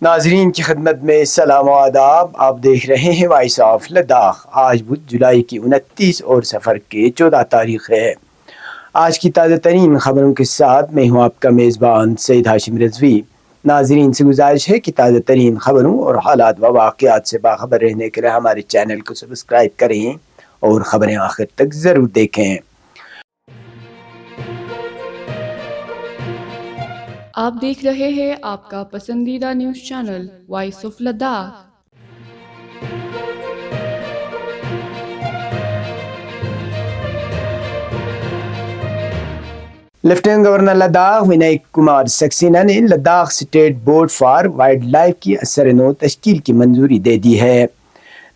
ناظرین کی خدمت میں سلام و آداب. آپ دیکھ رہے ہیں وائس آف لداخ. آج بدھ جولائی کی 29 اور سفر کے 14 تاریخ ہے. آج کی تازہ ترین خبروں کے ساتھ میں ہوں آپ کا میزبان سید ہاشم رضوی. ناظرین سے گزارش ہے کہ تازہ ترین خبروں اور حالات و واقعات سے باخبر رہنے کے لیے ہمارے چینل کو سبسکرائب کریں اور خبریں آخر تک ضرور دیکھیں. آپ دیکھ رہے ہیں آپ کا پسندیدہ news channel voice of Ladakh. Lieutenant governor Ladakh Vinai Kumar Saxena نے Ladakh state board for wildlife کی اثر نو تشکیل کی منظوری دے دی ہے.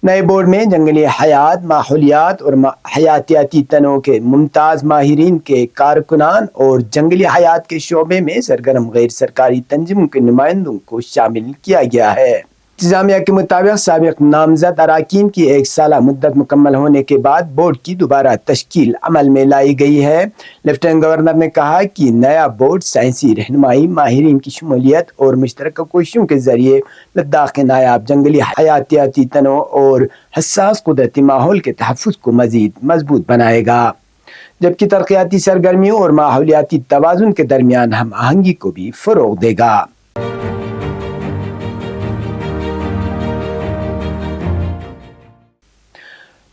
نئے بورڈ میں جنگلی حیات، ماحولیات اور حیاتیاتی تنوع کے ممتاز ماہرین کے کارکنان اور جنگلی حیات کے شعبے میں سرگرم غیر سرکاری تنظیموں کے نمائندوں کو شامل کیا گیا ہے. انتظامیہ کے مطابق سابق نامزد اراکین کی 1 سالہ مدت مکمل ہونے کے بعد بورڈ کی دوبارہ تشکیل عمل میں لائی گئی ہے. لیفٹیننٹ گورنر نے کہا کہ نیا بورڈ سائنسی رہنمائی، ماہرین کی شمولیت اور مشترکہ کوششوں کے ذریعے لداخ کے نایاب جنگلی حیاتیاتی تنوع اور حساس قدرتی ماحول کے تحفظ کو مزید مضبوط بنائے گا، جبکہ ترقیاتی سرگرمیوں اور ماحولیاتی توازن کے درمیان ہم آہنگی کو بھی فروغ دے گا.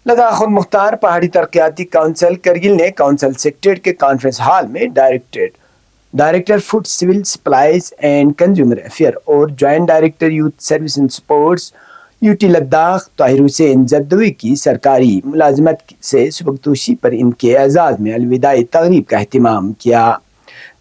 لداخ خود مختار پہاڑی ترقیاتی کونسل کرگل نے کونسل سیکریٹریٹ کے کانفرنس ہال میں director food civil supplies and consumer affair اور joint director youth service and sports UT Ladakh Tahir Hussain Zardoi کی سرکاری ملازمت سے سبکدوشی پر ان کے اعزاز میں الوداعی تقریب کا اہتمام کیا.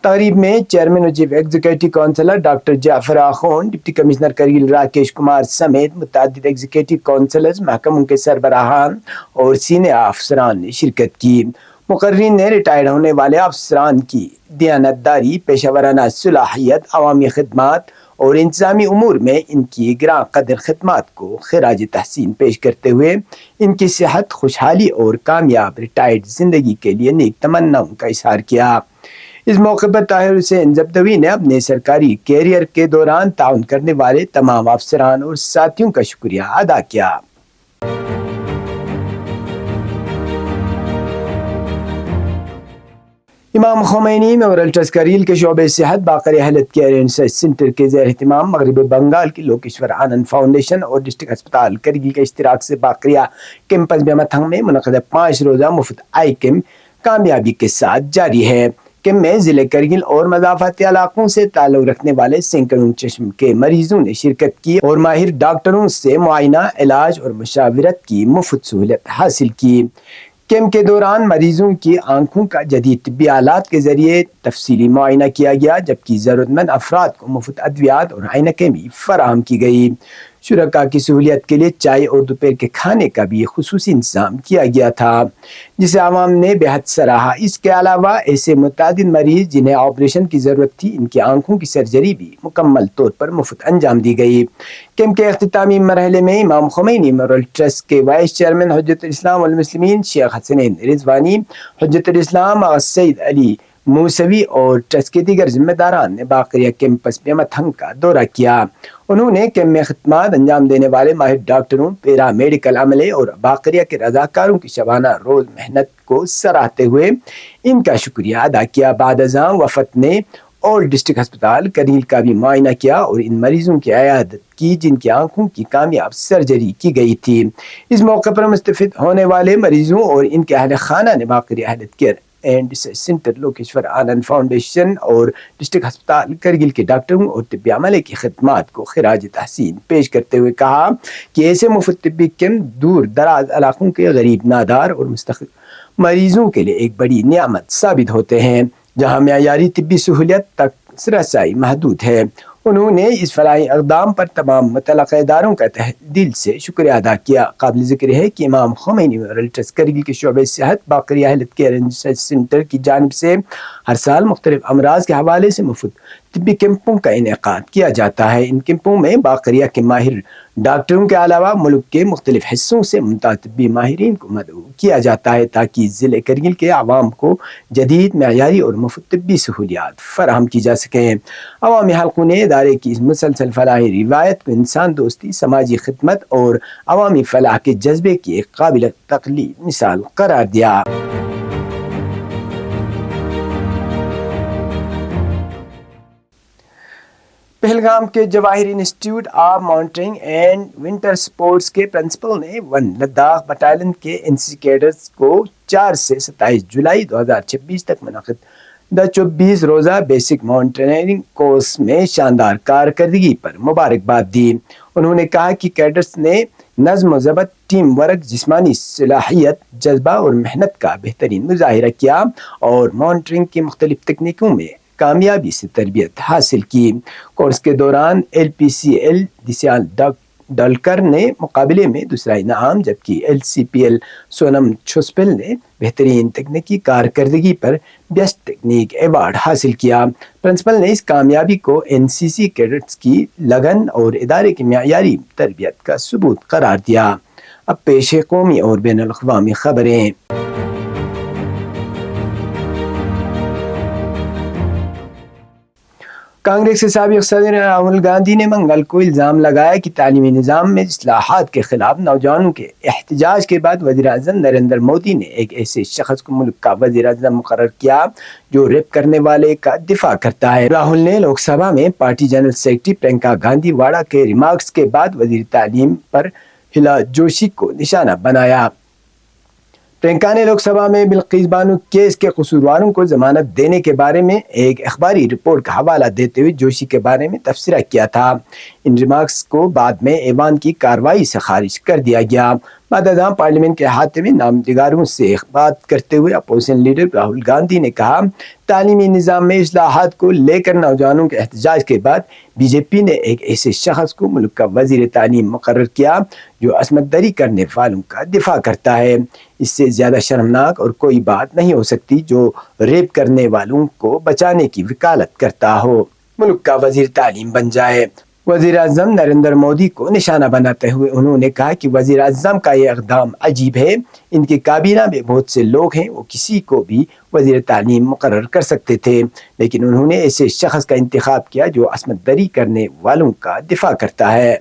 تقریب میں چیئرمین اور چیف ایگزیکٹو کونسلر ڈاکٹر جعفر آخون، ڈپٹی کمشنر کرگل راکیش کمار سمیت متعدد ایگزیکٹو کونسلرز، محکموں کے سربراہان اور سینئر افسران نے شرکت کی. مقررین نے ریٹائر ہونے والے افسران کی دیانتداری، پیشہ ورانہ صلاحیت، عوامی خدمات اور انتظامی امور میں ان کی گراں قدر خدمات کو خراج تحسین پیش کرتے ہوئے ان کی صحت، خوشحالی اور کامیاب ریٹائرڈ زندگی کے لیے نیک تمناؤں کا اظہار کیا. اس موقع پر طاہر حسین زردوی نے اپنے سرکاری کیریئر کے دوران تعاون کرنے والے تمام افسران اور ساتھیوں کا شکریہ ادا کیا. امام خمینی میموریل ٹرسٹ کرگل کے شعبہ صحت باقری health care and research centre کے زیر اہتمام مغربی بنگال کی لوکیشور آنند فاؤنڈیشن اور ڈسٹرکٹ ہسپتال کرگل کے اشتراک سے باقریہ کیمپس بیمتھنگ میں منعقدہ 5 روزہ مفت آئی کیمپ کامیابی کے ساتھ جاری ہے. کیمپ میں ضلع کرگل اور مضافاتی علاقوں سے تعلق رکھنے والے سینکڑوں چشم کے مریضوں نے شرکت کی اور ماہر ڈاکٹروں سے معائنہ، علاج اور مشاورت کی مفت سہولت حاصل کی. کیمپ کے دوران مریضوں کی آنکھوں کا جدید طبی آلات کے ذریعے تفصیلی معائنہ کیا گیا، جبکہ ضرورت مند افراد کو مفت ادویات اور عینکیں بھی فراہم کی گئی. شرکاء کی سہولیت کے لیے چائے اور دوپہر کے کھانے کا بھی خصوصی انتظام کیا گیا تھا، جسے عوام نے بے حد سراہا. اس کے علاوہ ایسے متعدد مریض جنہیں آپریشن کی ضرورت تھی، ان کی آنکھوں کی سرجری بھی مکمل طور پر مفت انجام دی گئی. کیمپ کے اختتامی مرحلے میں امام خمینی میموریل ٹرسٹ کے وائس چیئرمین حجت الاسلام والمسلمین شیخ حسنین رضوانی، حجت الاسلام سید علی موسوی اور ٹرسٹ کے دیگر ذمہ داران نے باقریہ کیمپس بیمتھنگ کا دورہ کیا. انہوں نے کیمپ میں خدمات انجام دینے والے ماہر ڈاکٹروں، پیرا میڈیکل عملے اور باقریہ کے رضاکاروں کی شبانہ روز محنت کو سراہتے ہوئے ان کا شکریہ ادا کیا. بعد ازاں وفد نے اولڈ ڈسٹرکٹ ہسپتال کرگل کا بھی معائنہ کیا اور ان مریضوں کی عیادت کی جن کی آنکھوں کی کامیاب سرجری کی گئی تھی. اس موقع پر مستفید ہونے والے مریضوں اور ان کے اہل خانہ نے Baqiria health care and research centre Lokeshwar Anand foundation اور ڈسٹرکٹ ہسپتال کرگل کے ڈاکٹروں اور طبی عملے کی خدمات کو خراج تحسین پیش کرتے ہوئے کہا کہ ایسے مفت طبی کیمپ دور دراز علاقوں کے غریب، نادار اور مستحق مریضوں کے لیے ایک بڑی نعمت ثابت ہوتے ہیں، جہاں معیاری طبی سہولیت تک رسائی محدود ہے. انہوں نے اس فلاحی اقدام پر تمام متعلقہ اداروں کا تہہ دل سے شکریہ ادا کیا. قابل ذکر ہے کہ امام خمینی میموریل ٹرسٹ کرگل کے شعبہ صحت Baqiria health care and research centre کی جانب سے ہر سال مختلف امراض کے حوالے سے مفت طبی کیمپوں کا انعقاد کیا جاتا ہے۔ ان کیمپوں میں باقریہ کے ماہر ڈاکٹروں کے علاوہ ملک کے مختلف حصوں سے ممتاز طبی ماہرین کو مدعو کیا جاتا ہے تاکہ ضلع کرگل کے عوام کو جدید، معیاری اور مفت طبی سہولیات فراہم کی جا سکیں۔ عوامی حلقوں نے ادارے کی اس مسلسل فلاحی روایت کو انسان دوستی، سماجی خدمت اور عوامی فلاح کے جذبے کی ایک قابل تقلید مثال قرار دیا۔ پہلگام کے جواہر انسٹی ٹیوٹ آف ماؤنٹینئرنگ اینڈ ونٹر سپورٹس کے پرنسپل نے ون لداخ بٹالین کے NCC کیڈٹس کو 4 سے 27 جولائی 2026 تک منعقد 24 روزہ بیسک ماؤنٹینئرنگ کورس میں شاندار کارکردگی پر مبارکباد دی۔ انہوں نے کہا کہ کیڈٹس نے نظم و ضبط، ٹیم ورک، جسمانی صلاحیت، جذبہ اور محنت کا بہترین مظاہرہ کیا اور ماؤنٹینئرنگ کی مختلف تکنیکوں میں کامیابی سے تربیت حاصل کی۔ کورس کے دوران LPCL دیسیال ڈالکر نے مقابلے میں دوسرا انعام، جبکہ LCPL سونم چھوسپل نے بہترین تکنیکی کارکردگی پر بیسٹ ٹیکنیک ایوارڈ حاصل کیا۔ پرنسپل نے اس کامیابی کو NCC کیڈٹس کی لگن اور ادارے کی معیاری تربیت کا ثبوت قرار دیا۔ اب پیش ہے قومی اور بین الاقوامی خبریں۔ کانگریس کے سابق صدر راہل گاندھی نے منگل کو الزام لگایا کہ تعلیمی نظام میں اصلاحات کے خلاف نوجوانوں کے احتجاج کے بعد وزیر اعظم نریندر مودی نے ایک ایسے شخص کو ملک کا وزیر اعظم مقرر کیا جو ریپ کرنے والے کا دفاع کرتا ہے۔ راہل نے لوک سبھا میں party general secretary Priyanka Gandhi Vadra کے ریمارکس کے بعد وزیر تعلیم پر ہلا جوشی کو نشانہ بنایا۔ پرینکا نے لوک سبھا میں بلقیس بانو کیس کے قصورواروں کو ضمانت دینے کے بارے میں ایک اخباری رپورٹ کا حوالہ دیتے ہوئے جوشی کے بارے میں تبصرہ کیا تھا۔ ان ریمارکس کو بعد میں ایوان کی کارروائی سے خارج کر دیا گیا۔ بعد ازاں پارلیمنٹ کے احاطے میں نامزدگاروں سے بات کرتے ہوئے اپوزیشن لیڈر راہل گاندھی نے کہا، تعلیمی نظام میں اصلاحات کو لے کر نوجوانوں کے احتجاج کے بعد BJP نے ایک ایسے شخص کو ملک کا وزیر تعلیم مقرر کیا جو عصمت دری کرنے والوں کا دفاع کرتا ہے۔ اس سے زیادہ شرمناک اور کوئی بات نہیں ہو سکتی جو ریپ کرنے والوں کو بچانے کی وکالت کرتا ہو، ملک کا وزیر تعلیم بن جائے۔ وزیر اعظم نریندر مودی کو نشانہ بناتے ہوئے انہوں نے کہا کہ وزیر اعظم کا یہ اقدام عجیب ہے۔ ان کی کابینہ میں بہت سے لوگ ہیں، وہ کسی کو بھی وزیر تعلیم مقرر کر سکتے تھے، لیکن انہوں نے ایسے شخص کا انتخاب کیا جو عصمت دری کرنے والوں کا دفاع کرتا ہے۔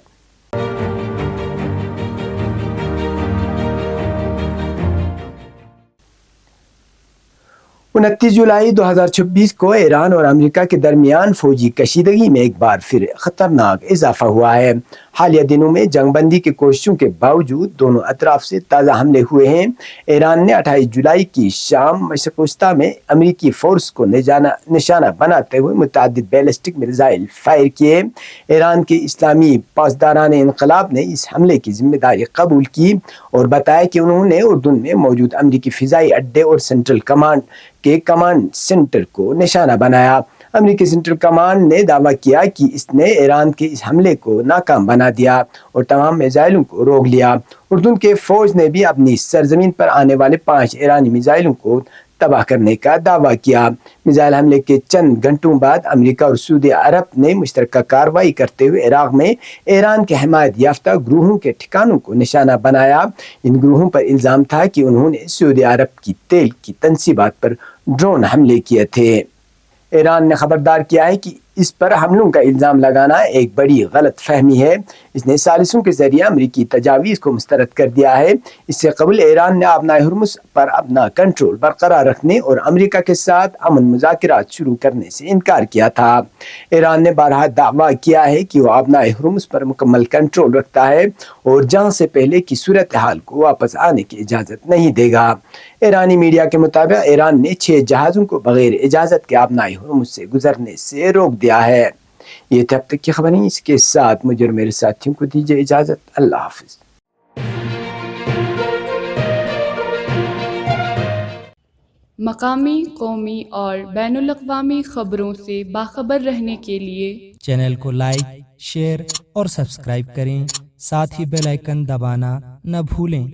29 جولائی 2026 کو ایران اور امریکہ کے درمیان فوجی کشیدگی میں ایک بار پھر خطرناک اضافہ ہوا ہے۔ حالیہ دنوں میں جنگ بندی کی کوششوں کے باوجود دونوں اطراف سے تازہ حملے ہوئے ہیں۔ ایران نے 28 جولائی کی شام مشرق وسطیٰ میں امریکی فورس کو نشانہ بناتے ہوئے متعدد بیلسٹک میزائل فائر کیے۔ ایران کے اسلامی پاسداران انقلاب نے اس حملے کی ذمہ داری قبول کی اور بتایا کہ انہوں نے اردن میں موجود امریکی فضائی اڈے اور سینٹرل کمانڈ کے کمانڈ سینٹر کو نشانہ بنایا۔ امریکی سینٹرل کمانڈ نے دعویٰ کیا کہ اس نے ایران کے اس حملے کو ناکام بنا دیا اور تمام میزائلوں کو روک لیا۔ اردن کے فوج نے بھی اپنی سرزمین پر آنے والے 5 ایرانی میزائلوں کو تباہ کرنے کا دعویٰ کیا۔ میزائل حملے کے چند گھنٹوں بعد امریکہ اور سعودی عرب نے مشترکہ کارروائی کرتے ہوئے عراق میں ایران کے حمایت یافتہ گروہوں کے ٹھکانوں کو نشانہ بنایا۔ ان گروہوں پر الزام تھا کہ انہوں نے سعودی عرب کی تیل کی تنصیبات پر ڈرون حملے کیے تھے۔ ایران نے خبردار کیا ہے کہ اس پر حملوں کا الزام لگانا ایک بڑی غلط فہمی ہے۔ اس نے ثالثوں کے ذریعے امریکی تجاویز کو مسترد کر دیا ہے۔ اس سے قبل ایران نے آبنائے ہرمز پر اپنا کنٹرول برقرار رکھنے اور امریکہ کے ساتھ امن مذاکرات شروع کرنے سے انکار کیا تھا۔ ایران نے بارہا دعویٰ کیا ہے کہ وہ آبنائے ہرمز پر مکمل کنٹرول رکھتا ہے اور جنگ سے پہلے کی صورتحال کو واپس آنے کی اجازت نہیں دے گا۔ ایرانی میڈیا کے مطابق ایران نے 6 جہازوں کو بغیر اجازت کے آبنائے ہرمز سے گزرنے سے روک دیا ہے۔ یہ تھے اب تک کی خبریں، اس کے ساتھ مجھے اور میرے ساتھیوں کو دیجیے اجازت۔ اللہ حافظ۔ مقامی، قومی اور بین الاقوامی خبروں سے باخبر رہنے کے لیے چینل کو لائک، شیئر اور سبسکرائب کریں، ساتھ ہی بیل آئیکن دبانا نہ بھولیں۔